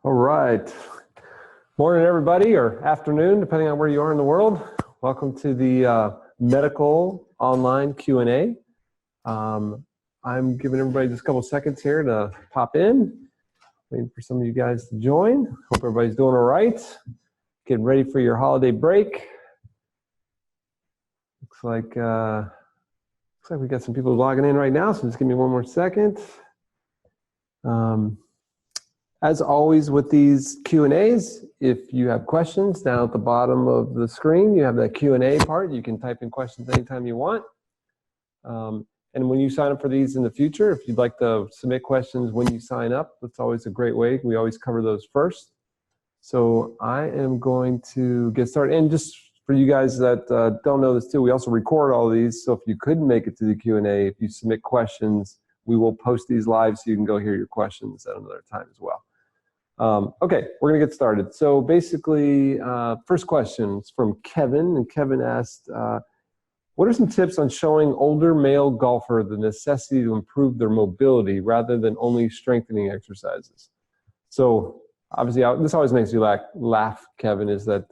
All right. Morning, everybody, or afternoon, depending on where you are in the world. Welcome to the medical online Q&A. I'm giving everybody just a couple seconds here to pop in. Waiting for some of you guys to join. Hope everybody's doing all right. Getting ready for your holiday break. Looks like we got some people logging in right now, so just give me one more second. As always with these Q&As, if you have questions, down at the bottom of the screen, you have that Q&A part. You can type in questions anytime you want. And when you sign up for these in the future, if you'd like to submit questions when you sign up, that's always a great way. We always cover those first. So I am going to get started. And just for you guys that don't know this too, we also record all these. So if you couldn't make it to the Q&A, if you submit questions, we will post these live so you can go hear your questions at another time as well. Okay, we're going to get started. So basically, first question is from Kevin, and Kevin asked, what are some tips on showing older male golfer the necessity to improve their mobility rather than only strengthening exercises? So obviously, this always makes you laugh, Kevin, is that,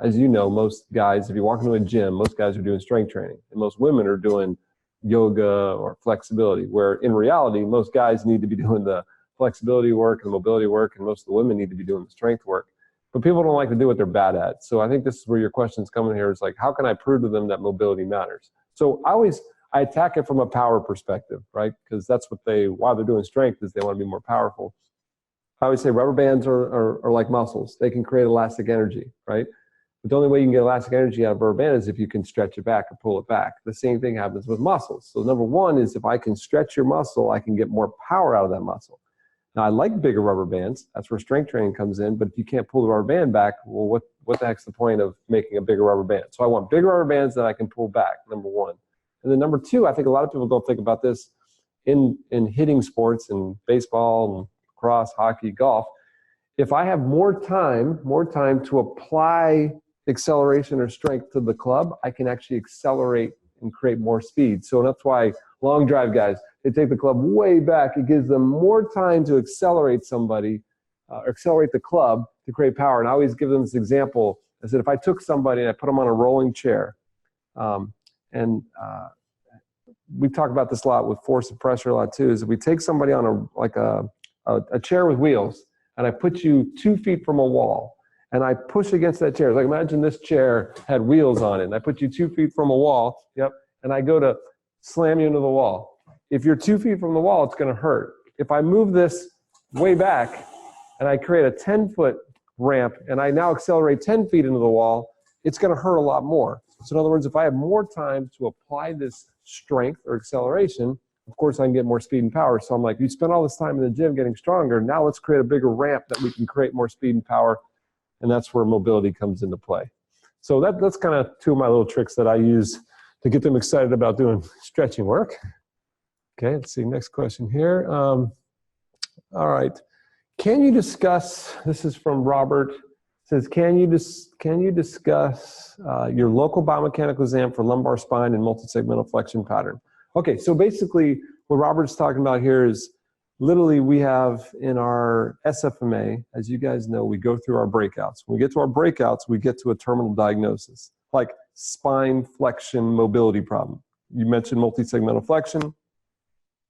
as you know, most guys, if you walk into a gym, most guys are doing strength training, and most women are doing yoga or flexibility, where in reality, most guys need to be doing the flexibility work and mobility work, and most of the women need to be doing the strength work. But people don't like to do what they're bad at. So I think this is where your question's coming here, is like, how can I prove to them that mobility matters? So I attack it from a power perspective, right? Because that's what while they're doing strength, is they want to be more powerful. I always say rubber bands are like muscles. They can create elastic energy, right? But the only way you can get elastic energy out of a rubber band is if you can stretch it back or pull it back. The same thing happens with muscles. So number one is, if I can stretch your muscle, I can get more power out of that muscle. Now, I like bigger rubber bands. That's where strength training comes in. But if you can't pull the rubber band back, well, what the heck's the point of making a bigger rubber band? So I want bigger rubber bands that I can pull back, number one. And then number two, I think a lot of people don't think about this in hitting sports, in baseball, and lacrosse, hockey, golf. If I have more time to apply acceleration or strength to the club, I can actually accelerate and create more speed. So that's why long drive guys, they take the club way back. It gives them more time to accelerate somebody, or accelerate the club to create power. And I always give them this example. I said, if I took somebody and I put them on a rolling chair, we talk about this a lot with force and pressure a lot too, is if we take somebody on a chair with wheels, and I put you 2 feet from a wall, and I push against that chair. Like, imagine this chair had wheels on it, and I put you 2 feet from a wall, and I go to slam you into the wall. If you're 2 feet from the wall, it's going to hurt. If I move this way back, and I create a 10-foot ramp, and I now accelerate 10 feet into the wall, it's going to hurt a lot more. So in other words, if I have more time to apply this strength or acceleration, of course I can get more speed and power. So I'm like, you spent all this time in the gym getting stronger, now let's create a bigger ramp that we can create more speed and power. And that's where mobility comes into play. So that's kind of two of my little tricks that I use to get them excited about doing stretching work. Okay, let's see, next question here. All right, can you discuss, this is from Robert, it says, can you discuss your local biomechanical exam for lumbar spine and multi-segmental flexion pattern? Okay, so basically what Robert's talking about here is, literally, we have in our SFMA, as you guys know, we go through our breakouts. When we get to our breakouts, we get to a terminal diagnosis, like spine flexion mobility problem. You mentioned multi-segmental flexion.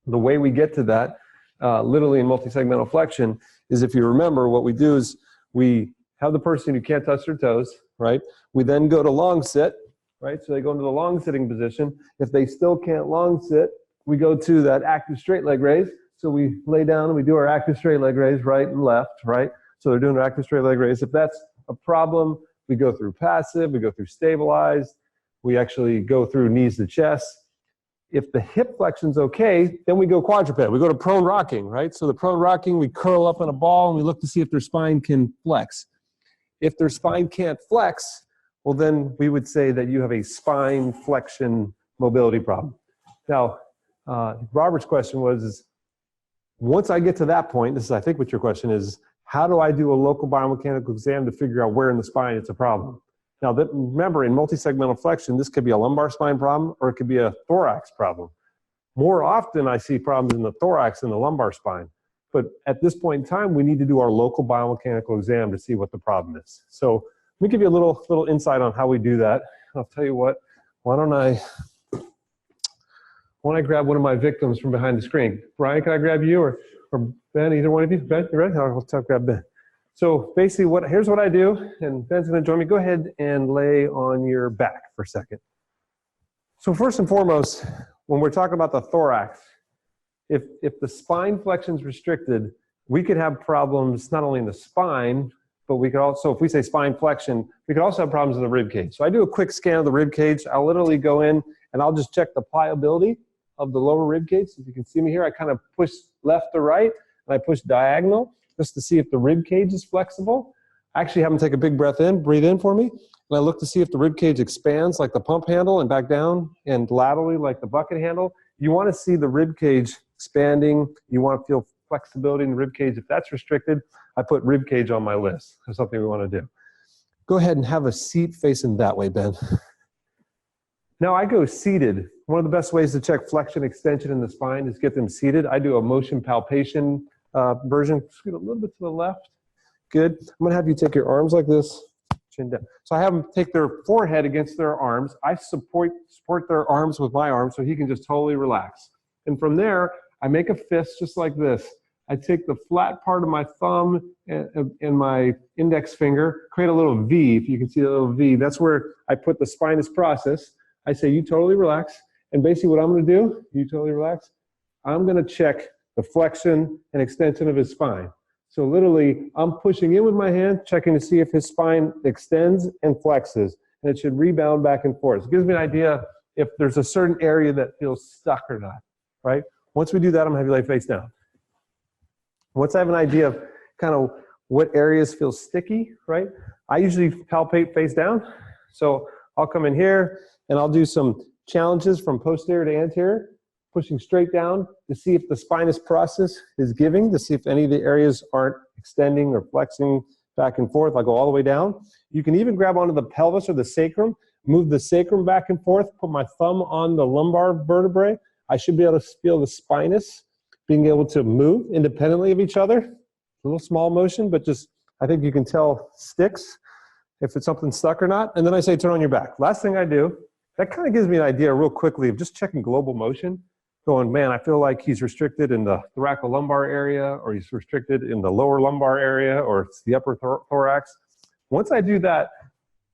The way we get to that, literally in multi-segmental flexion, is, if you remember, what we do is we have the person who can't touch their toes, right? We then go to long sit, right? So they go into the long sitting position. If they still can't long sit, we go to that active straight leg raise. So we lay down and we do our active straight leg raise, right and left, right? So they're doing their active straight leg raise. If that's a problem, we go through passive, we go through stabilized, we actually go through knees to chest. If the hip flexion's okay, then we go quadruped. We go to prone rocking, right? So the prone rocking, we curl up in a ball and we look to see if their spine can flex. If their spine can't flex, well, then we would say that you have a spine flexion mobility problem. Now, Robert's question was, once I get to that point, this is, I think, what your question is, how do I do a local biomechanical exam to figure out where in the spine it's a problem? Now, remember, in multi-segmental flexion, this could be a lumbar spine problem or it could be a thorax problem. More often, I see problems in the thorax than the lumbar spine. But at this point in time, we need to do our local biomechanical exam to see what the problem is. So let me give you a little insight on how we do that. I'll tell you what, why don't I grab one of my victims from behind the screen? Brian, can I grab you or Ben, either one of you? Ben, you ready? I'll grab Ben. So basically here's what I do, and Ben's gonna join me. Go ahead and lay on your back for a second. So first and foremost, when we're talking about the thorax, if the spine flexion is restricted, we could have problems not only in the spine, but we could also, if we say spine flexion, we could also have problems in the rib cage. So I do a quick scan of the rib cage. I'll literally go in and I'll just check the pliability of the lower rib cage. So if you can see me here, I kind of push left to right and I push diagonal just to see if the rib cage is flexible. I actually have them take a big breath in, breathe in for me, and I look to see if the rib cage expands like the pump handle and back down and laterally like the bucket handle. You want to see the rib cage expanding. You want to feel flexibility in the rib cage. If that's restricted, I put rib cage on my list. That's something we want to do. Go ahead and have a seat facing that way, Ben. Now I go seated. One of the best ways to check flexion extension in the spine is get them seated. I do a motion palpation version. Scoot a little bit to the left. Good. I'm going to have you take your arms like this, chin down. So I have them take their forehead against their arms. I support their arms with my arms so he can just totally relax. And from there, I make a fist just like this. I take the flat part of my thumb and my index finger, create a little V, if you can see the little V. That's where I put the spinous process. I say, you totally relax. And basically what I'm going to do, you totally relax, I'm going to check the flexion and extension of his spine. So literally, I'm pushing in with my hand, checking to see if his spine extends and flexes. And it should rebound back and forth. It gives me an idea if there's a certain area that feels stuck or not, right? Once we do that, I'm going to have you lay face down. Once I have an idea of kind of what areas feel sticky, right? I usually palpate face down. So I'll come in here and I'll do some challenges from posterior to anterior, pushing straight down to see if the spinous process is giving, to see if any of the areas aren't extending or flexing back and forth. I'll go all the way down. You can even grab onto the pelvis or the sacrum, move the sacrum back and forth, put my thumb on the lumbar vertebrae. I should be able to feel the spinous being able to move independently of each other. A little small motion, but just, I think you can tell sticks if it's something stuck or not. And then I say turn on your back. Last thing I do, that kind of gives me an idea real quickly of just checking global motion. Going, man, I feel like he's restricted in the thoracolumbar area, or he's restricted in the lower lumbar area, or it's the upper thorax. Once I do that,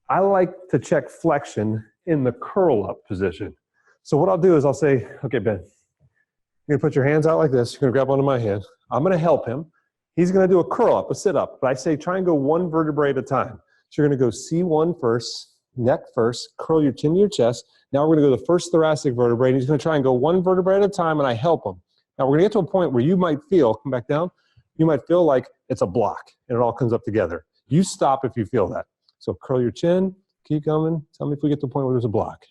I like to check flexion in the curl up position. So what I'll do is I'll say, okay, Ben, you're gonna put your hands out like this. You're gonna grab onto my hand. I'm gonna help him. He's gonna do a curl up, a sit up. But I say try and go one vertebrae at a time. So you're gonna go C1 first, neck first, curl your chin to your chest. Now we're gonna go to the first thoracic vertebrae, and he's gonna try and go one vertebrae at a time, and I help him. Now we're gonna get to a point where you might feel, come back down, you might feel like it's a block, and it all comes up together. You stop if you feel that. So curl your chin, keep coming. Tell me if we get to a point where there's a block.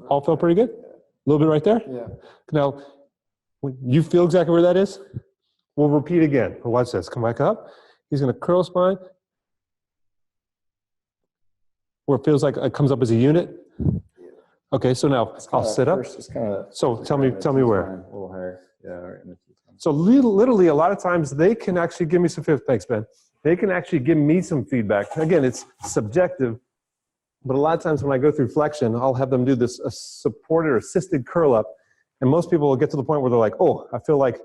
All felt pretty good? A little bit right there? Yeah. Now, you feel exactly where that is? We'll repeat again. Watch this. Come back up. He's going to curl spine. Where it feels like it comes up as a unit. Okay, so now I'll sit up. So tell me where. A little higher. Yeah, right. So literally, a lot of times they can actually give me some feedback. Thanks, Ben. They can actually give me some feedback. Again, it's subjective. But a lot of times when I go through flexion, I'll have them do this supported or assisted curl up. And most people will get to the point where they're like, oh, I feel like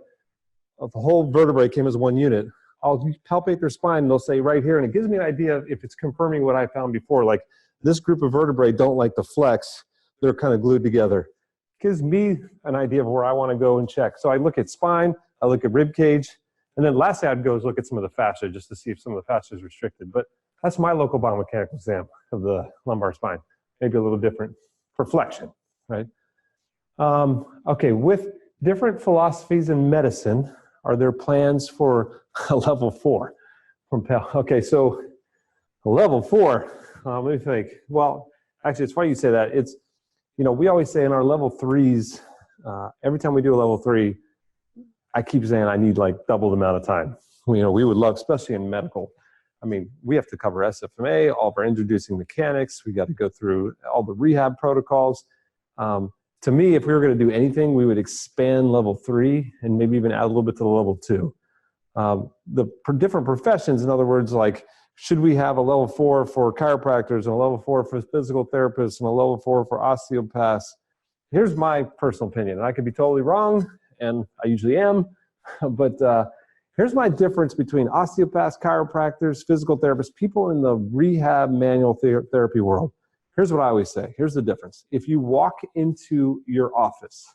the whole vertebrae came as one unit. I'll palpate their spine and they'll say right here. And it gives me an idea if it's confirming what I found before. Like this group of vertebrae don't like to flex. They're kind of glued together. It gives me an idea of where I want to go and check. So I look at spine, I look at rib cage. And then lastly I'd go is look at some of the fascia just to see if some of the fascia is restricted. But that's my local biomechanical exam of the lumbar spine. Maybe a little different for flexion, right? Okay, with different philosophies in medicine, are there plans for a level 4 from Pell? Okay, so level 4, let me think. Well, actually, it's funny you say that. It's, you know, we always say in our level 3s, every time we do a level 3, I keep saying I need like double the amount of time. You know, we would love, especially in medical. I mean, we have to cover SFMA, all of our introducing mechanics. We got to go through all the rehab protocols. to me, if we were going to do anything, we would expand level 3 and maybe even add a little bit to the level 2. Different professions, in other words, like, should we have a level 4 for chiropractors and a level 4 for physical therapists and a level 4 for osteopaths? Here's my personal opinion, and I could be totally wrong, and I usually am, but here's my difference between osteopaths, chiropractors, physical therapists, people in the rehab manual therapy world. Here's what I always say. Here's the difference. If you walk into your office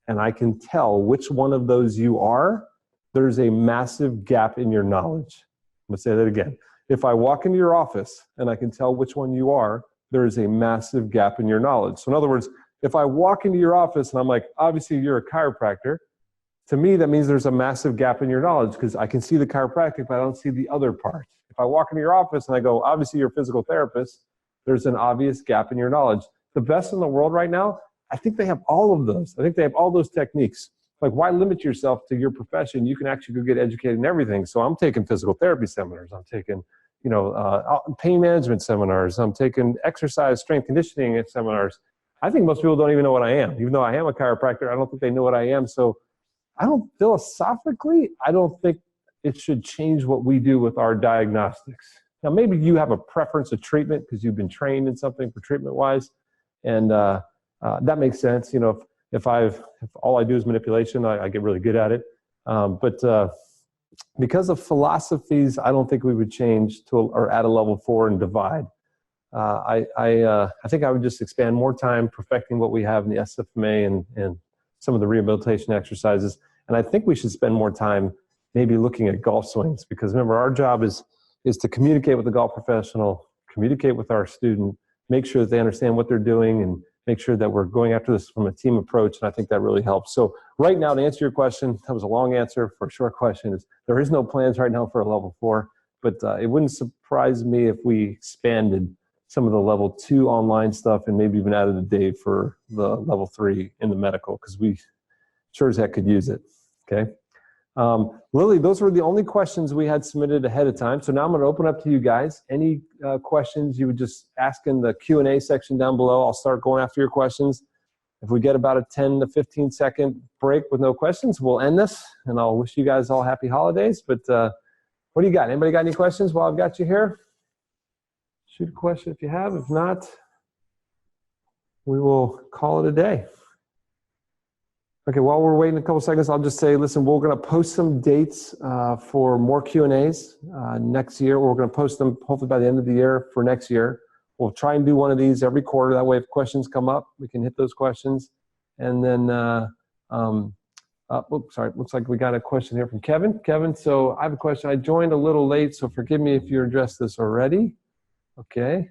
and I can tell which one of those you are, there's a massive gap in your knowledge. I'm going to say that again. If I walk into your office and I can tell which one you are, there is a massive gap in your knowledge. So in other words, if I walk into your office and I'm like, obviously you're a chiropractor, to me that means there's a massive gap in your knowledge because I can see the chiropractic, but I don't see the other part. If I walk into your office and I go, obviously you're a physical therapist, there's an obvious gap in your knowledge. The best in the world right now, I think they have all of those. I think they have all those techniques. Like, why limit yourself to your profession? You can actually go get educated in everything. So I'm taking physical therapy seminars. I'm taking, pain management seminars. I'm taking exercise strength conditioning seminars. I think most people don't even know what I am. Even though I am a chiropractor, I don't think they know what I am. So I don't think it should change what we do with our diagnostics. Now, maybe you have a preference of treatment because you've been trained in something for treatment-wise, and that makes sense. If all I do is manipulation, I get really good at it. But because of philosophies, I don't think we would change or add a level 4 and divide. I think I would just expand more time perfecting what we have in the SFMA and some of the rehabilitation exercises. And I think we should spend more time maybe looking at golf swings, because remember, our job is to communicate with the golf professional, communicate with our student, make sure that they understand what they're doing, and make sure that we're going after this from a team approach. And I think that really helps. So right now, to answer your question, that was a long answer for a short question, is there is no plans right now for a level 4, but it wouldn't surprise me if we expanded some of the level 2 online stuff and maybe even added a day for the level 3 in the medical, because we sure as heck could use it. Okay. Lily, those were the only questions we had submitted ahead of time. So now I'm going to open up to you guys. Any questions you would just ask in the Q&A section down below. I'll start going after your questions. If we get about a 10 to 15 second break with no questions, we'll end this, and I'll wish you guys all happy holidays. But what do you got? Anybody got any questions while I've got you here? Shoot a question if you have. If not, we will call it a day. Okay, while we're waiting a couple seconds, I'll just say, listen, we're going to post some dates for more Q&As next year. We're going to post them hopefully by the end of the year for next year. We'll try and do one of these every quarter. That way, if questions come up, we can hit those questions. And then, oops, sorry, looks like we got a question here from Kevin. Kevin, so I have a question. I joined a little late, so forgive me if you addressed this already. Okay.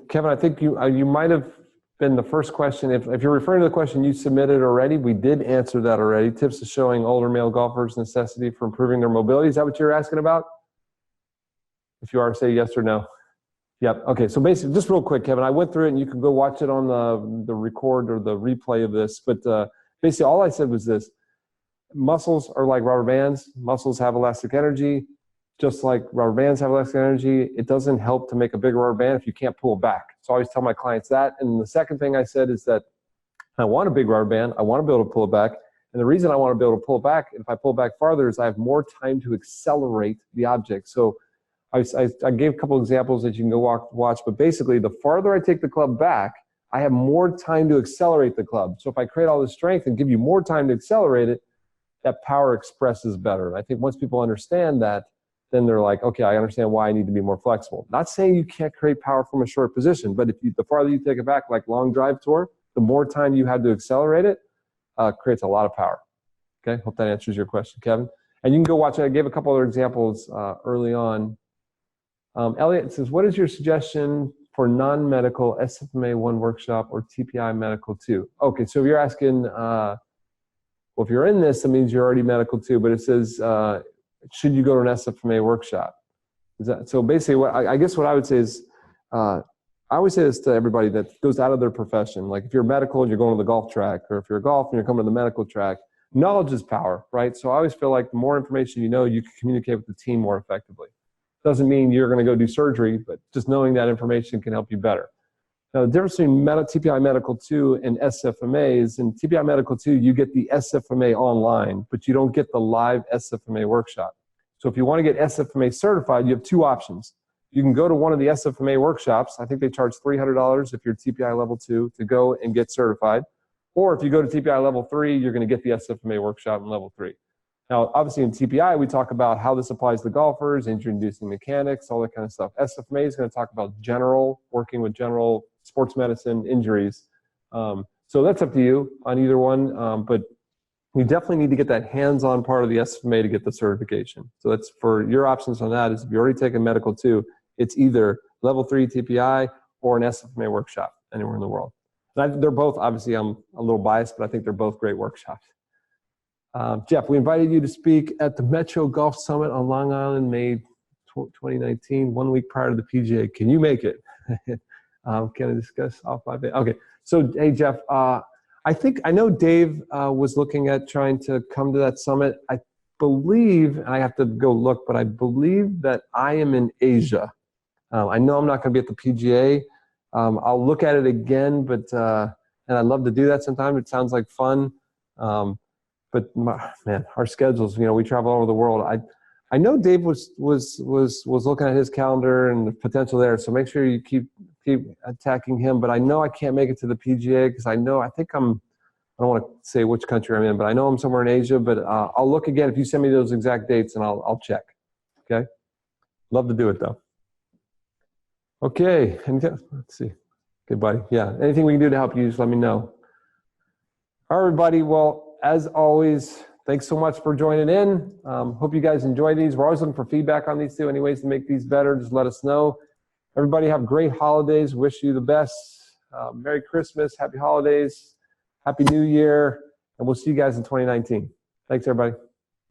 Kevin, I think you might have been the first question. If you're referring to the question you submitted already, we did answer that already. Tips to showing older male golfers necessity for improving their mobility. Is that what you're asking about? If you are, say yes or no. Yep. Okay. So basically, just real quick, Kevin, I went through it, and you can go watch it on the record or the replay of this. But basically, all I said was this: muscles are like rubber bands. Muscles have elastic energy. Just like rubber bands have elastic energy, it doesn't help to make a bigger rubber band if you can't pull it back. So I always tell my clients that. And the second thing I said is that I want a big rubber band. I want to be able to pull it back. And the reason I want to be able to pull it back, if I pull it back farther, is I have more time to accelerate the object. So I gave a couple examples that you can go watch, but basically the farther I take the club back, I have more time to accelerate the club. So if I create all this strength and give you more time to accelerate it, that power expresses better. And I think once people understand that, then they're like, okay, I understand why I need to be more flexible. Not saying you can't create power from a short position, but the farther you take it back, like long drive tour, the more time you have to accelerate it, creates a lot of power. Okay, hope that answers your question, Kevin. And you can go watch it. I gave a couple other examples early on. Elliot says, what is your suggestion for non-medical SFMA 1 workshop or TPI Medical 2? Okay, so if you're asking, well, if you're in this, that means you're already medical 2, but it says, should you go to an SFMA workshop? So basically, I guess what I would say is, I always say this to everybody that goes out of their profession. Like if you're medical and you're going to the golf track, or if you're a golf and you're coming to the medical track, knowledge is power, right? So I always feel like the more information you know, you can communicate with the team more effectively. Doesn't mean you're going to go do surgery, but just knowing that information can help you better. Now, the difference between TPI Medical 2 and SFMA is in TPI Medical 2, you get the SFMA online, but you don't get the live SFMA workshop. So if you want to get SFMA certified, you have two options. You can go to one of the SFMA workshops. I think they charge $300 if you're TPI level 2 to go and get certified. Or if you go to TPI level 3, you're going to get the SFMA workshop in level 3. Now, obviously in TPI, we talk about how this applies to golfers, injury-inducing mechanics, all that kind of stuff. SFMA is going to talk about working with general sports medicine injuries. So that's up to you on either one, but you definitely need to get that hands-on part of the SFMA to get the certification. So that's for your options on that is if you're already taking medical 2, it's either level 3 TPI or an SFMA workshop anywhere in the world. And they're both, obviously I'm a little biased, but I think they're both great workshops. Jeff, we invited you to speak at the Metro Golf Summit on Long Island, May 2019, 1 week prior to the PGA. Can you make it? Can I discuss all 5 days? Okay, so hey Jeff, I know Dave was looking at trying to come to that summit. I believe, and I have to go look, but I believe that I am in Asia. I know I'm not going to be at the PGA. I'll look at it again, but and I'd love to do that sometime. It sounds like fun. But man, our schedules, we travel all over the world. I know Dave was looking at his calendar and the potential there. So make sure you keep attacking him. But I know I can't make it to the PGA because I don't want to say which country I'm in, but I know I'm somewhere in Asia. But I'll look again if you send me those exact dates, and I'll check. Okay, love to do it though. Okay, and let's see. Okay, buddy. Yeah, anything we can do to help you, just let me know. All right, everybody. Well, as always, thanks so much for joining in. Hope you guys enjoy these. We're always looking for feedback on these too. Any ways to make these better, just let us know. Everybody have great holidays. Wish you the best. Merry Christmas, happy holidays, happy New Year, and we'll see you guys in 2019. Thanks, everybody.